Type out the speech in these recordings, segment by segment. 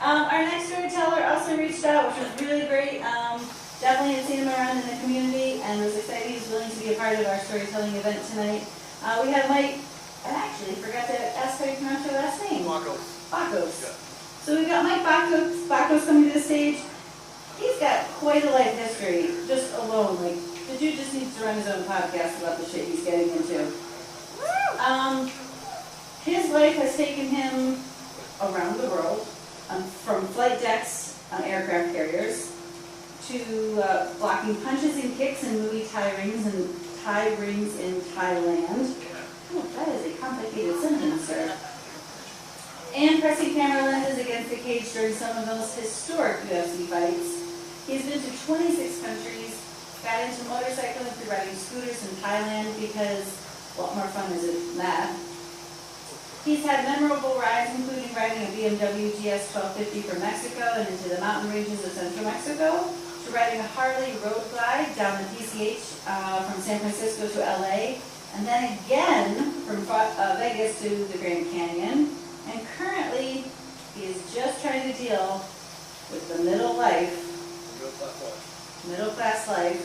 Our next storyteller also reached out, which was really great. Definitely had seen him around in the community and was excited he was willing to be a part of our storytelling event tonight. We have Mike, and actually forgot to ask how you pronounce your last name. Bacos. Bacos. Yeah. So we've got Mike Bacos coming to the stage. He's got quite a life history, just alone. Like, the dude just needs to run his own podcast about the shit he's getting into. His life has taken him around the world, from flight decks on aircraft carriers to blocking punches and kicks in movie Thai rings in Thailand. Oh, that is a complicated sentence, sir. And pressing camera lenses against the cage during some of those historic UFC fights. He's been to 26 countries, got into motorcycling through riding scooters in Thailand because what more fun is it than that? He's had memorable rides, including riding a BMW GS 1250 from Mexico and into the mountain ranges of central Mexico, to riding a Harley road glide down the PCH from San Francisco to LA, and then again from Vegas to the Grand Canyon. And currently, he is just trying to deal with the middle class life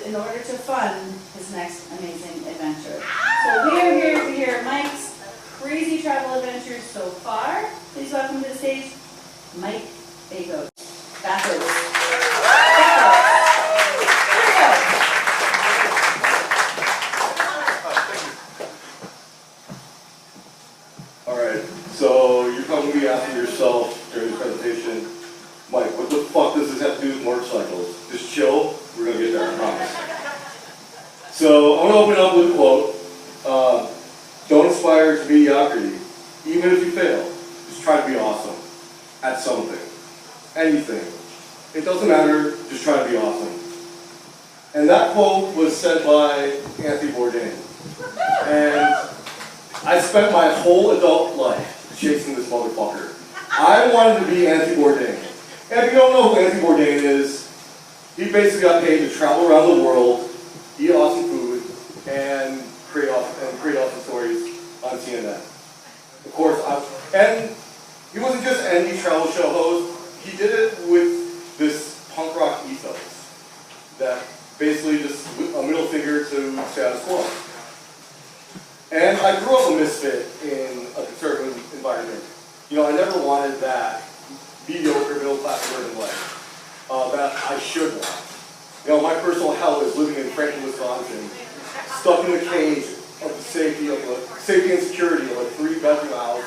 in order to fund his next amazing adventure. So we are here to hear Mike's crazy travel adventures so far. Please welcome to the stage, Mike Bacos. Alright, so you're probably going to be asking yourself during the presentation, Mike, what the fuck does this have to do with motorcycles? Just chill, we're going to get there, I promise. So I'm going to open up with a quote. Don't aspire to mediocrity. Even if you fail, just try to be awesome at something. Anything. It doesn't matter, just try to be awesome. And that quote was said by Anthony Bourdain. And I spent my whole adult life chasing this motherfucker. I wanted to be Anthony Bourdain. And if you don't know who Anthony Bourdain is, he basically got paid to travel around the world, eat awesome food, and create awesome stories on CNN. Of course, and he wasn't just any travel show host, he did it with this punk rock ethos that basically just a middle finger to status quo. And I grew up a misfit in a conservative environment. You know, I never wanted that mediocre middle-class suburban life that I should want. You know, my personal hell is living in Franklin, Wisconsin, stuck in the cage of the safety and security of a 3-bedroom house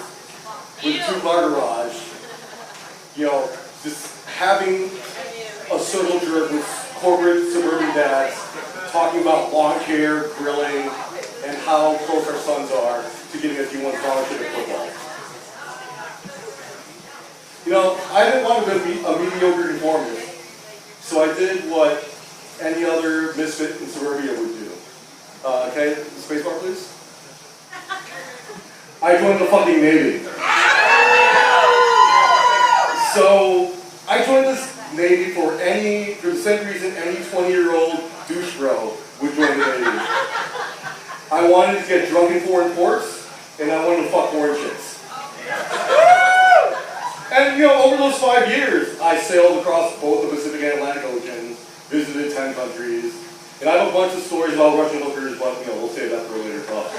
with a 2-car garage. You know, just having a circle jerk with corporate suburban dads talking about lawn care, grilling, and how close our sons are to getting a D1 scholarship at football. You know, I didn't want to be a mediocre conformist, so I did what any other misfit in suburbia would do. Okay, spacebar please. I joined the fucking Navy. So, I joined this Navy for the same reason any 20-year-old douche bro would join the Navy. I wanted to get drunk in foreign ports, and I wanted to fuck foreign chicks. And you know, over those 5 years, I sailed across both the Pacific and Atlantic Oceans, visited 10 countries, and I have a bunch of stories about Russian hookers, but you know, we'll save that for a later talk.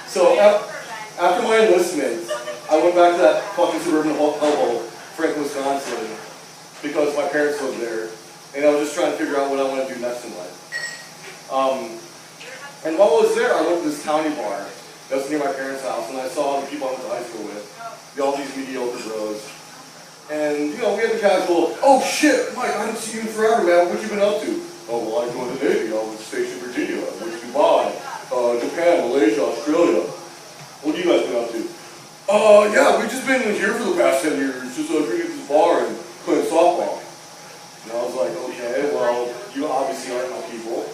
So after my enlistment, I went back to that fucking suburban hellhole, Franklin, Wisconsin, because my parents lived there, and I was just trying to figure out what I want to do next in life. And while I was there, I went to this towny bar that was near my parents' house, and I saw the people I went to high school with, all these mediocre bros. And, you know, we had the casual, oh shit, Mike, I haven't seen you in forever, man, what you been up to? Oh, well, I joined the Navy, I was stationed in Virginia, I went to Dubai, Japan, Malaysia, Australia. What have you guys been up to? Yeah, we've just been here for the past 10 years, just drinking at this bar and playing softball. And I was like, okay, well, you obviously aren't my people.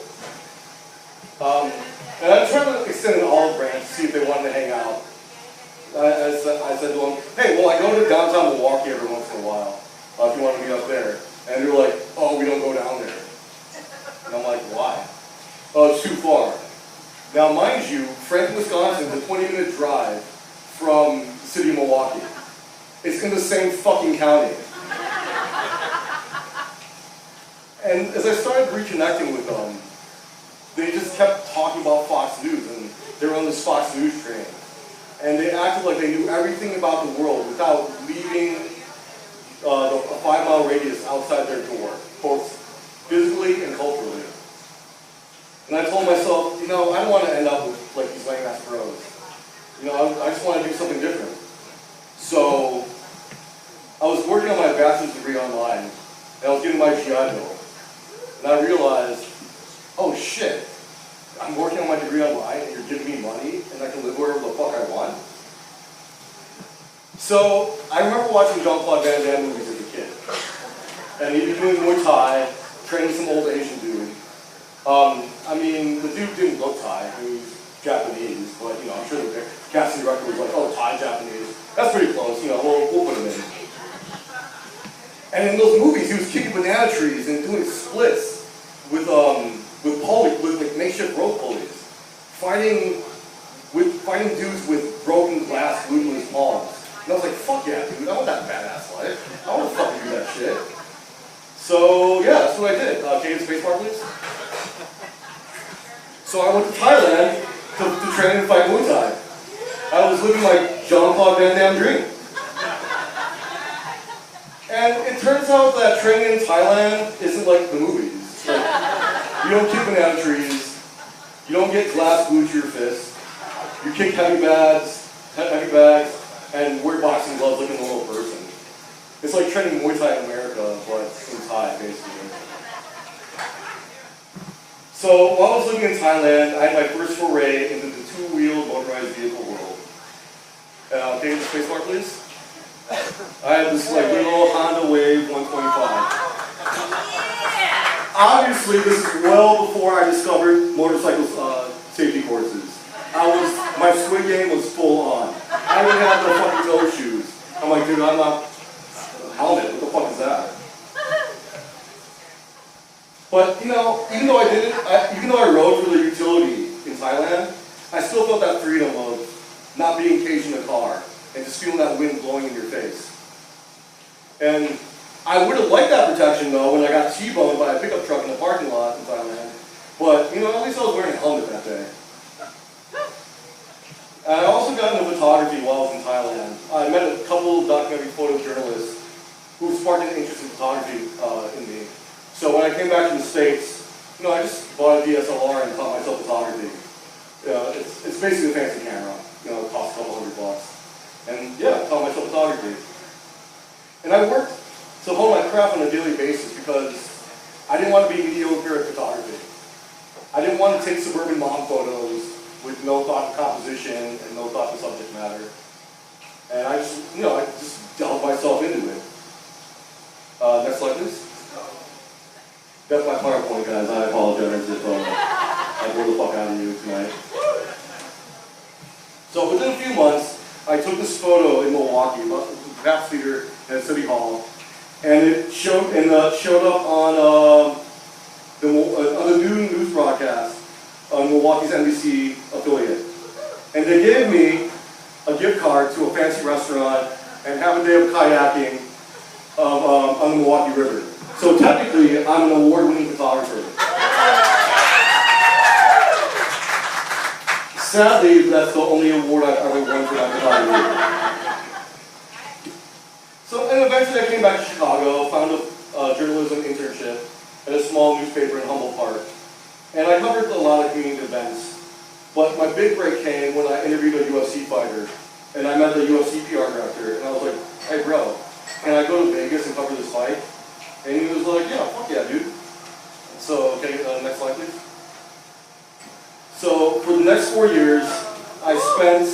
And I tried to extend an olive branch to see if they wanted to hang out. I said to them, hey, well, I go to downtown Milwaukee every once in a while, if you want to meet up there. And they're like, oh, we don't go down there. And I'm like, why? Oh, it's too far. Now, mind you, Franklin, Wisconsin is a 20-minute drive from the city of Milwaukee. It's in the same fucking county. And as I started reconnecting with them, they just kept talking about Fox News, and they were on this Fox News train. And they acted like they knew everything about the world without leaving a 5-mile radius outside their door, both physically and culturally. And I told myself, I don't want to end up with like these lame-ass bros. I just want to do something different. So I was working on my bachelor's degree online, and I was getting my GI Bill. And I realized, oh shit, I'm working on my degree online, and you're giving me money, and I can live wherever the fuck I want. So I remember watching Jean-Claude Van Damme movies as a kid. And he'd be doing Muay Thai, training some old Asian dude. The dude didn't look Thai, he was Japanese, but I'm sure the casting director was like, oh, Thai, Japanese. That's pretty close, we'll put him in. And in those movies, he was kicking banana trees and doing splits with like makeshift rope pulleys, fighting dudes with broken glass glued to his palms. And I was like, fuck yeah, dude, I want that badass life. I want to fucking do that shit. So yeah, that's what I did. Can you get space bar, please? So I went to Thailand to train and fight Muay Thai. I was living my Jean-Claude Van Damme dream. And it turns out that training in Thailand isn't like the movies. Like, you don't kick banana trees, you don't get glass glued to your fist, you kick heavy bags, and wear boxing gloves like a normal person. It's like training Muay Thai in America, but in Thai, basically. So while I was living in Thailand, I had my first foray into the two-wheeled motorized vehicle world. Can you get the space bar, please? I had this like little Honda Wave 125. Obviously, this is well before I discovered motorcycle safety courses. My Squid Game was full on. I even had the fucking toe shoes. I'm like, dude, I'm not helmet. What the fuck is that? But even though I rode for the utility in Thailand, I still felt that freedom of not being caged in a car and just feeling that wind blowing in your face. And I would have liked that protection though when I got T-boned by a pickup truck in the parking lot in Thailand. But at least I was wearing a helmet that day. And I also got into photography while I was in Thailand. I met a couple of documentary photojournalists who sparked an interest in photography in me. So when I came back to the States, I just bought a DSLR and taught myself photography. It's basically a fancy camera. It costs a couple $100. And yeah, I taught myself photography. And I worked to hone my craft on a daily basis because I didn't want to be mediocre at photography. I didn't want to take suburban mom photos with no thought of composition and no thought of subject matter. And I just delved myself into it. Next slide, please. That's my PowerPoint, guys. I apologize if I bore the fuck out of you tonight. So within a few months, I took this photo in Milwaukee, the Pabst Theater at City Hall, and it showed up on the noon news broadcast on Milwaukee's NBC affiliate. And they gave me a gift card to a fancy restaurant and have a day of kayaking on the Milwaukee River. So technically, I'm an award-winning photographer. Sadly, that's the only award I've ever won for my photography. And eventually I came back to Chicago, found a journalism internship at a small newspaper in Humboldt Park. And I covered a lot of community events. But my big break came when I interviewed a UFC fighter. And I met the UFC PR director, and I was like, hey bro, can I go to Vegas and cover this fight? And he was like, yeah, fuck yeah, dude. So, can you get the next slide, please? So, for the next 4 years, I spent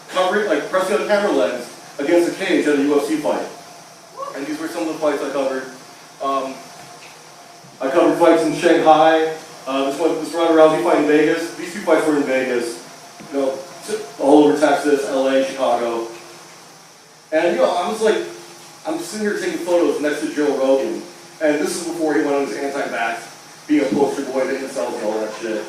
covering, pressing a camera lens against a cage at a UFC fight. And these were some of the fights I covered. I covered fights in Shanghai. This Ronda Rousey fight in Vegas. These two fights were in Vegas. All over Texas, LA, Chicago. And I'm sitting here taking photos next to Joe Rogan. And this is before he went on his anti-vax, being a poster boy to incels and all that shit.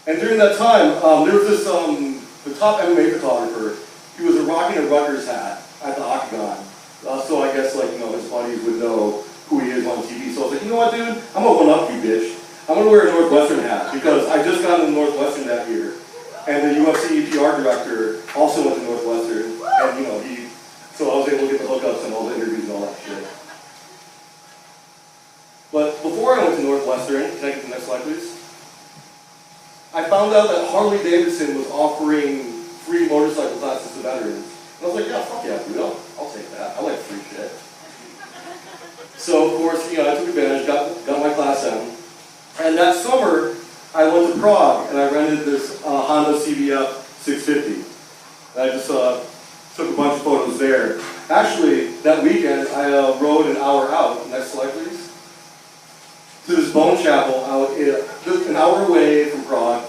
And during that time, there was this, the top MMA photographer, he was rocking a Rutgers hat at the Octagon. So I guess, like, you know, his buddies would know who he is on TV. So I was like, you know what, dude? I'm gonna one-up you, bitch. I'm gonna wear a Northwestern hat because I just got into Northwestern that year. And the UFC PR director also went to Northwestern. And, you know, so I was able to get the hookups and all the interviews and all that shit. But before I went to Northwestern, can I get the next slide, please? I found out that Harley Davidson was offering free motorcycle classes to veterans. And I was like, yeah, fuck yeah, dude, I'll take that. I like free shit. So, of course, you know, I took advantage, got my Class M. And that summer, I went to Prague, and I rented this Honda CBF 650. And I just took a bunch of photos there. Actually, that weekend, I rode an hour out. Next slide, please. To this bone chapel out just an hour away from Prague.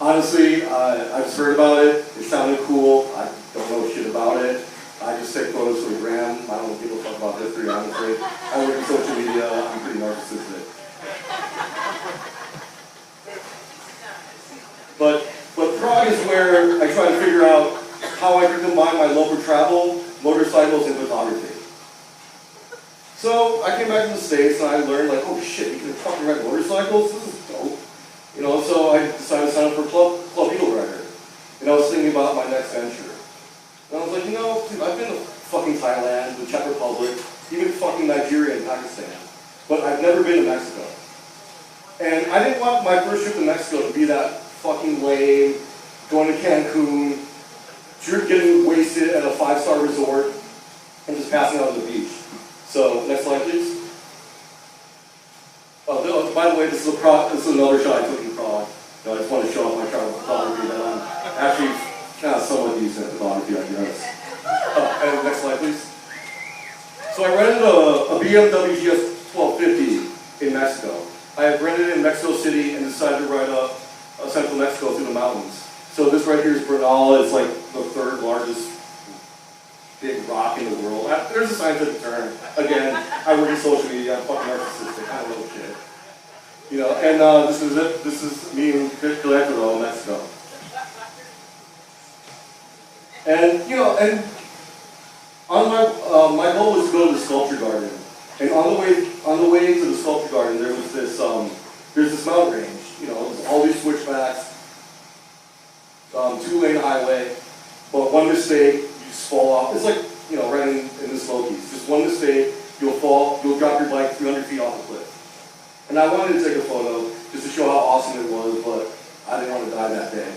Honestly, I just heard about it. It sounded cool. I don't know shit about it. I just take photos for the gram. I don't want people to talk about history, honestly. I work in social media. I'm pretty narcissistic. But Prague is where I try to figure out how I can combine my love for travel, motorcycles, and photography. So I came back to the States and I learned, like, oh shit, you can fucking ride motorcycles? This is dope. You know, so I decided to sign up for Club Eagle Rider. And I was thinking about my next venture. And I was like, you know, dude, I've been to fucking Thailand, the Czech Republic, even fucking Nigeria and Pakistan. But I've never been to Mexico. And I didn't want my first trip to Mexico to be that fucking lame, going to Cancun, getting wasted at a 5-star resort, and just passing out on the beach. So, next slide, please. Oh, by the way, this is another shot I took in Prague. I just want to show off my travel photography that I'm actually kind of somewhat decent at photography, I guess. And next slide, please. So I rented a BMW GS 1250 in Mexico. I had rented it in Mexico City and decided to ride up central Mexico through the mountains. So this right here is Bourdain. It's like the 3rd largest big rock in the world. There's a scientific term. Again, I work in social media. I'm fucking narcissistic. I don't know shit. You know, and this is it. This is me in Querétaro, Mexico. And, you know, and on my goal was to go to the sculpture garden. And on the way to the sculpture garden, there was this, there's this mountain range. You know, there's all these switchbacks, 2-lane highway, but one mistake, you just fall off. It's like, you know, right in the Smokies. Just one mistake, you'll drop your bike 300 feet off the cliff. And I wanted to take a photo just to show how awesome it was, but I didn't want to die that day.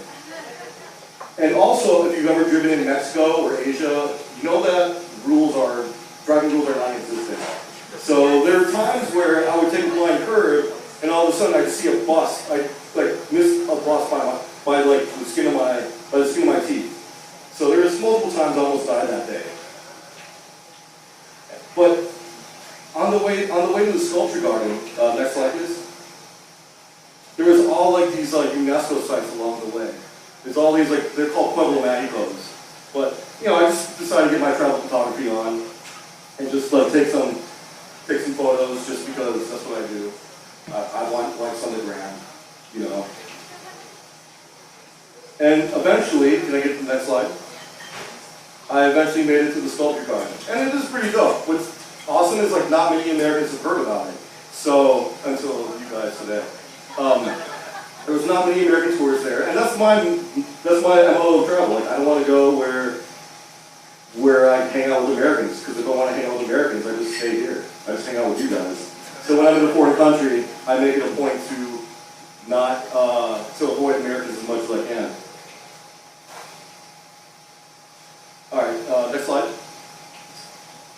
And also, if you've ever driven in Mexico or Asia, you know that driving rules are non-existent. So there are times where I would take a blind curve, and all of a sudden I'd see a bus. I missed a bus by the skin of my teeth. So there was multiple times I almost died that day. But on the way to the sculpture garden, next slide please. There was all these UNESCO sites along the way. There's all these they're called Pueblo Mágicos. But you know, I just decided to get my travel photography on and just take some photos just because that's what I do. I want likes on the gram, you know. And eventually, can I get to the next slide? I eventually made it to the sculpture garden. And it is pretty dope. What's awesome is not many Americans have heard about it. So, until you guys today. There was not many American tourists there. And that's my MO of travel. I don't want to go where I hang out with Americans. Because if I want to hang out with Americans, I just stay here. I just hang out with you guys. So when I'm in a foreign country, I make it a point to not to avoid Americans as much as I can. All right, next slide.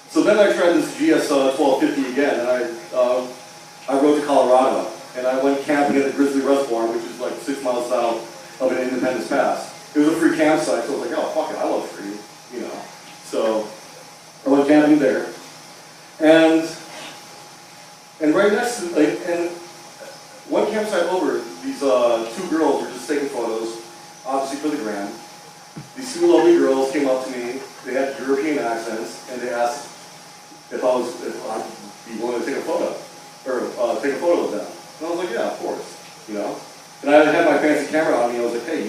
So then I tried this GS 1250 again, and I rode to Colorado, and I went camping at the Grizzly Reservoir, which is 6 miles south of an Independence Pass. It was a free campsite, so I was like, oh fuck it, I love free, you know. So I went camping there, and right next to and one campsite over, these 2 girls were just taking photos, obviously for the gram. These 2 lovely girls came up to me. They had European accents, and they asked if I'd be willing to take a photo, or take a photo of them. And I was like, yeah, of course, you know. And I had my fancy camera on me, I was like, hey,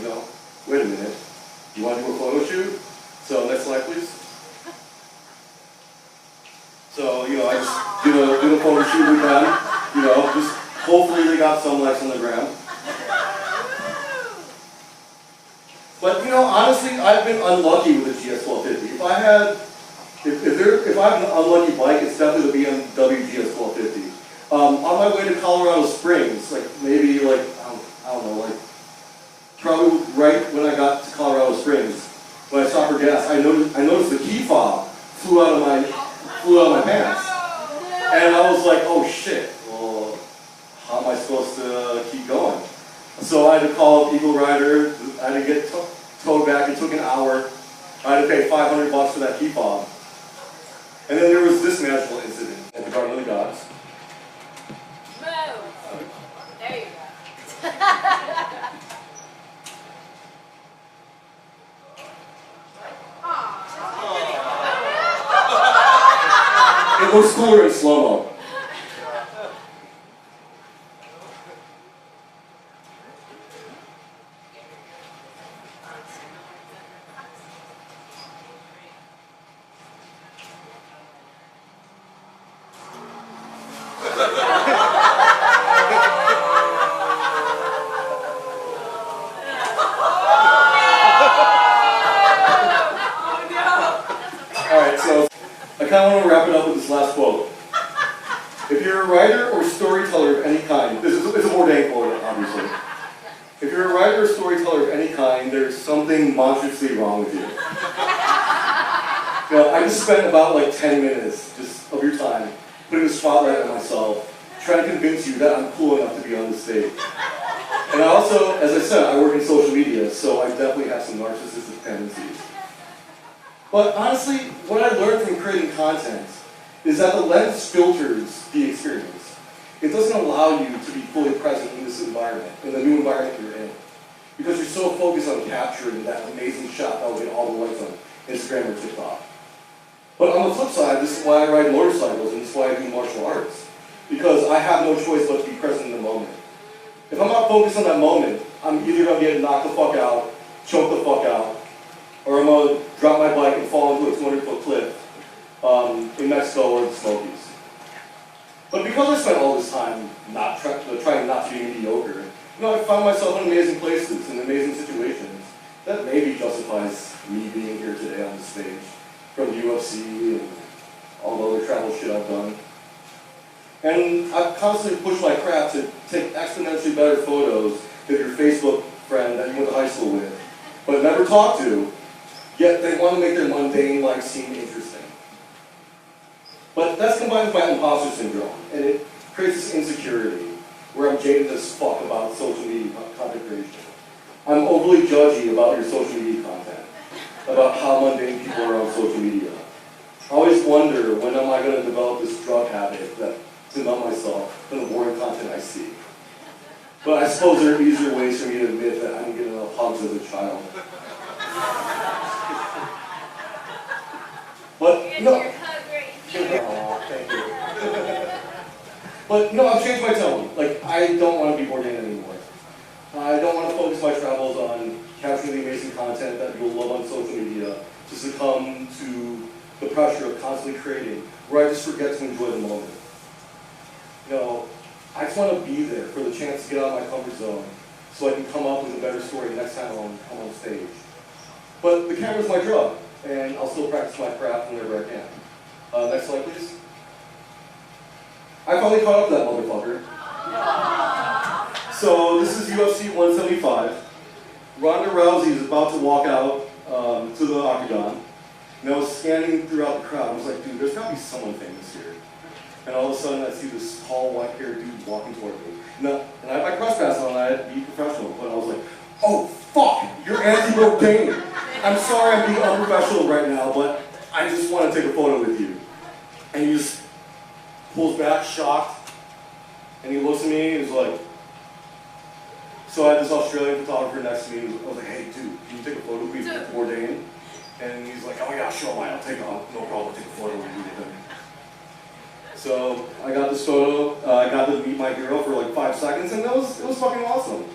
wait a minute, you want to do a photo shoot? So next slide, please. So, I just did a photo shoot with them, just hopefully they got some likes on the gram. But, honestly, I've been unlucky with the GS 1250. If I have an unlucky bike, it's definitely the BMW GS 1250. On my way to Colorado Springs, I don't know, probably right when I got to Colorado Springs, when I stopped for gas, I noticed the key fob flew out of my pants. And I was like, oh shit, well, how am I supposed to keep going? So I had to call a Eagle Rider, I had to get towed back, it took an hour. I had to pay $500 for that key fob. And then there was this magical incident at the Garden of the Gods. Move! There you go. It looks cooler in slow-mo. Alright, so I kind of want to wrap it up with this last quote. If you're a writer or storyteller of any kind, this is a Bourdain quote, obviously. If you're a writer or storyteller of any kind, there's something monstrously wrong with you. I just spent about 10 minutes just of your time putting a spotlight on myself, trying to convince you that I'm cool enough to be on the stage. And I also, as I said, I work in social media, so I definitely have some narcissistic tendencies. But honestly, what I learned from creating content is that the lens filters the experience. It doesn't allow you to be fully present in this environment, in the new environment you're in. Because you're so focused on capturing that amazing shot that will get all the likes on Instagram or TikTok. But on the flip side, this is why I ride motorcycles and this is why I do martial arts. Because I have no choice but to be present in the moment. If I'm not focused on that moment, I'm either going to get knocked the fuck out, choke the fuck out, or I'm going to drop my bike and fall into a 200-foot cliff in Mexico or the Smokies. But because I spent all this time trying not to be mediocre, I found myself in amazing places, in amazing situations. That maybe justifies me being here today on the stage, from the UFC and all the other travel shit I've done. And I've constantly pushed my craft to take exponentially better photos than your Facebook friend that you went to high school with, but never talked to, yet they want to make their mundane life seem interesting. But that's combined with my imposter syndrome, and it creates this insecurity where I'm jaded as fuck about social media content creation. I'm overly judgy about your social media content, about how mundane people are on social media. I always wonder, when am I going to develop this drug habit to numb myself from the boring content I see? But I suppose there are easier ways for me to admit that I didn't get enough hugs as a child. But no. Oh, thank you. But no, I've changed my tone. I don't want to be Bourdain anymore. I don't want to focus my travels on capturing the amazing content that people love on social media to succumb to the pressure of constantly creating, where I just forget to enjoy the moment. I just want to be there for the chance to get out of my comfort zone so I can come up with a better story next time I'm on stage. But the camera's my drug, and I'll still practice my craft whenever I can. Next slide, please. I finally caught up to that motherfucker. So this is UFC 175. Ronda Rousey is about to walk out to the octagon. And I was scanning throughout the crowd. I was like, dude, there's got to be someone famous here. And all of a sudden, I see this tall, white-haired dude walking toward me. And I had my press pass on, I had to be professional. But I was like, oh, fuck, you're Anthony Bourdain. I'm sorry I'm being unprofessional right now, but I just want to take a photo with you. And he just pulls back, shocked, and he looks at me and he's like, so I had this Australian photographer next to me, and I was like, hey, dude, can you take a photo with me with Bourdain? And he's like, oh yeah, sure, I'll take no problem, I'll take a photo with you. So I got this photo, I got to meet my hero for 5 seconds, and it was fucking awesome.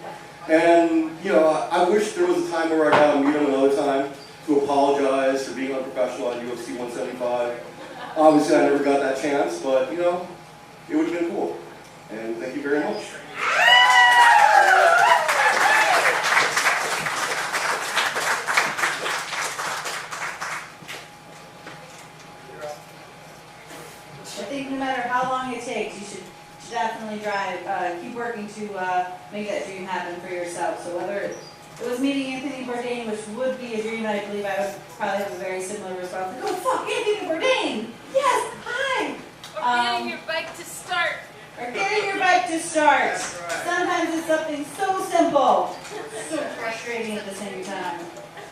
And, you know, I wish there was a time where I got to meet him another time to apologize for being unprofessional at UFC 175. Obviously, I never got that chance, but, you know, it would have been cool. And thank you very much. I think no matter how long it takes, you should definitely keep working to make that dream happen for yourself. So whether it was meeting Anthony Bourdain, which would be a dream, I believe I would probably have a very similar response. Like, oh fuck, Anthony Bourdain! Yes, hi! Or getting your bike to start. Or getting your bike to start. Sometimes it's something so simple, so frustrating at the same time.